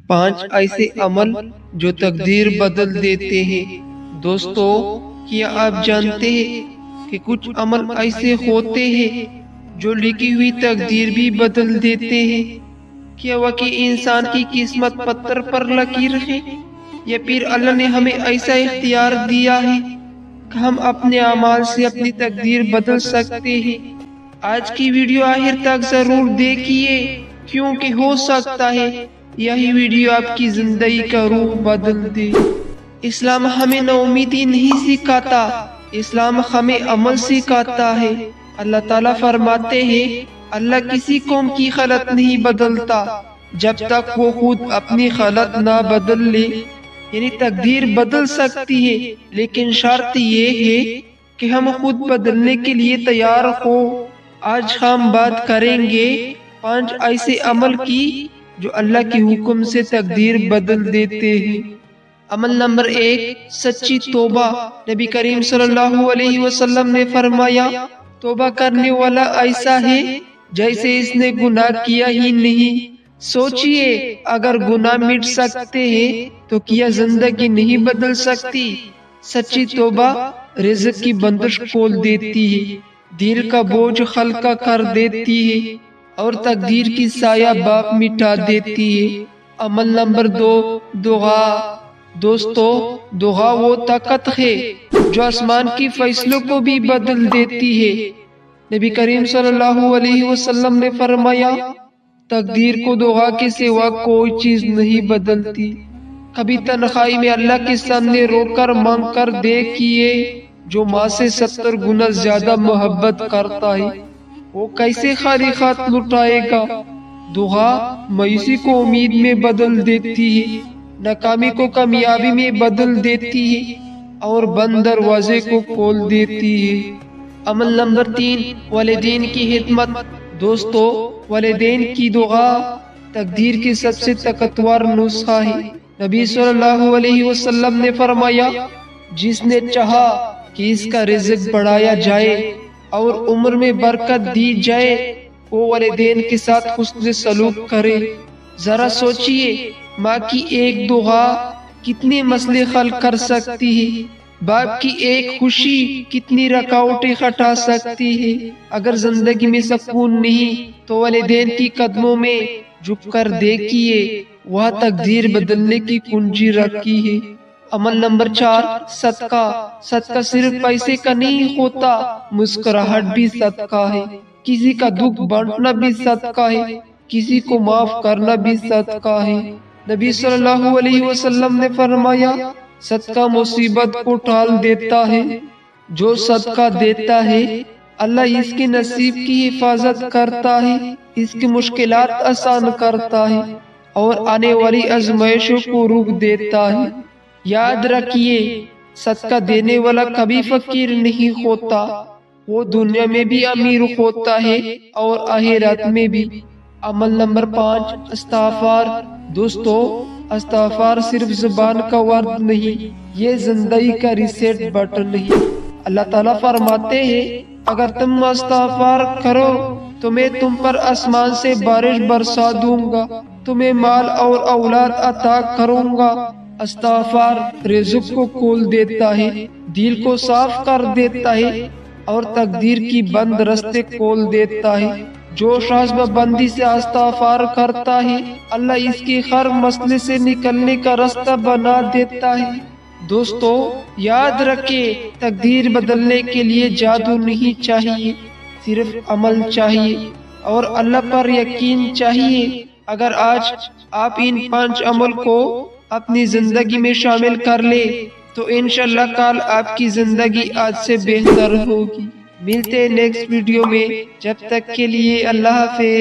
5 ایسے عمل جو تقدیر بدل دیتے ہیں۔ دوستو، کیا آپ جانتے ہیں کہ کچھ عمل ایسے ہوتے ہیں جو لکھی ہوئی تقدیر بھی بدل دیتے ہیں؟ کیا واقعی انسان کی قسمت پتھر پر لکیر ہے، یا پھر اللہ نے ہمیں ایسا اختیار دیا ہے کہ ہم اپنے اعمال سے اپنی تقدیر بدل سکتے ہیں؟ آج کی ویڈیو آخر تک ضرور دیکھیے، کیونکہ ہو سکتا ہے یہی ویڈیو آپ کی زندگی کا روح بدل دے۔ اسلام ہمیں ناامیدی نہیں سکھاتا، اسلام ہمیں عمل سکھاتا ہے۔ اللہ تعالیٰ فرماتے ہیں، اللہ کسی قوم کی حالت نہیں بدلتا جب تک وہ خود اپنی حالت نہ بدل لے۔ یعنی تقدیر بدل سکتی ہے، لیکن شرط یہ ہے کہ ہم خود بدلنے کے لیے تیار ہو۔ آج ہم بات کریں گے 5 ایسے عمل کی جو اللہ کے حکم سے تقدیر بدل دیتے ہیں۔ عمل نمبر 1، سچی توبہ۔ نبی کریم صلی اللہ علیہ وسلم نے فرمایا، توبہ کرنے والا ایسا ہے جیسے اس نے گناہ کیا ہی نہیں۔ سوچئے، اگر گناہ مٹ سکتے ہیں تو کیا زندگی نہیں بدل سکتی؟ سچی توبہ رزق کی بندش کھول دیتی ہے، دل کا بوجھ ہلکا کر دیتی ہے اور تقدیر کی سایہ باپ مٹا دیتی ہے۔ عمل نمبر 2، دعا۔ دوستو، دعا وہ طاقت ہے جو آسمان کی فیصلوں کو بھی بدل دیتی ہے۔ نبی کریم صلی اللہ علیہ وسلم نے فرمایا، تقدیر کو دعا کے سوا کوئی چیز نہیں بدلتی۔ کبھی تنہائی میں اللہ کے سامنے رو کر مانگ کر دیکھیے، جو ماں سے 70 گنا زیادہ محبت کرتا ہے، وہ کیسے خالی ہاتھ لٹائے گا؟ دعا مایوسی کو امید میں بدل دیتی ہے، ناکامی کو کامیابی میں بدل دیتی ہے اور بند دروازے کو کھول دیتی ہے۔ عمل نمبر 3، والدین کی خدمت۔ دوستو، والدین کی دعا تقدیر کی سب سے طاقتور نسخہ ہے۔ نبی صلی اللہ علیہ وسلم نے فرمایا، جس نے چاہا کہ اس کا رزق بڑھایا جائے اور عمر میں برکت دی جائے، وہ والدین کے ساتھ حسن سلوک کرے۔ ذرا سوچئے، ماں کی ایک دعا کتنے مسئلے حل کر سکتی ہے، باپ کی ایک خوشی کتنی رکاوٹیں ہٹا سکتی ہے۔ اگر زندگی میں سکون نہیں تو والدین کی قدموں میں جھک کر دیکھیے، وہاں تقدیر بدلنے کی کنجی رکھی ہے۔ عمل نمبر 4، صدقہ۔ صدقہ صرف پیسے کا نہیں ہوتا، مسکراہٹ بھی صدقہ ہے، کسی کا دکھ بانٹنا بھی صدقہ ہے، کسی کو معاف کرنا بھی صدقہ ہے۔ نبی صلی اللہ علیہ وسلم نے فرمایا، صدقہ مصیبت کو ٹال دیتا ہے۔ جو صدقہ دیتا ہے، اللہ اس کے نصیب کی حفاظت کرتا ہے، اس کی مشکلات آسان کرتا ہے اور آنے والی آزمائشوں کو روک دیتا ہے۔ یاد رکھیے، صدقہ دینے والا کبھی فقیر نہیں ہوتا، وہ دنیا میں بھی امیر ہوتا ہے اور آخرت میں بھی۔ عمل نمبر 5، استغفار۔ دوستو، استغفار صرف زبان کا ورد نہیں، یہ زندگی کا ریسیٹ بٹن نہیں۔ اللہ تعالیٰ فرماتے ہیں، اگر تم استغفار کرو تو میں تم پر آسمان سے بارش برسا دوں گا، تمہیں مال اور اولاد عطا کروں گا۔ استغفار رزق کو کھول دیتا ہے، دل کو صاف کر دیتا ہے اور تقدیر کی بند رستے کھول دیتا ہے۔ جو شخص بندی سے استغفار کرتا ہے، اللہ اس کے ہر مسئلے سے نکلنے کا راستہ بنا دیتا ہے۔ دوستو، یاد رکھیں، تقدیر بدلنے کے لیے جادو نہیں چاہیے، صرف عمل چاہیے اور اللہ پر یقین چاہیے۔ اگر آج آپ ان 5 عمل کو اپنی زندگی میں شامل کر لیں تو انشاءاللہ کل آپ کی زندگی آج سے بہتر ہوگی۔ ملتے ہیں نیکسٹ ویڈیو میں، جب تک کے لیے اللہ حافظ۔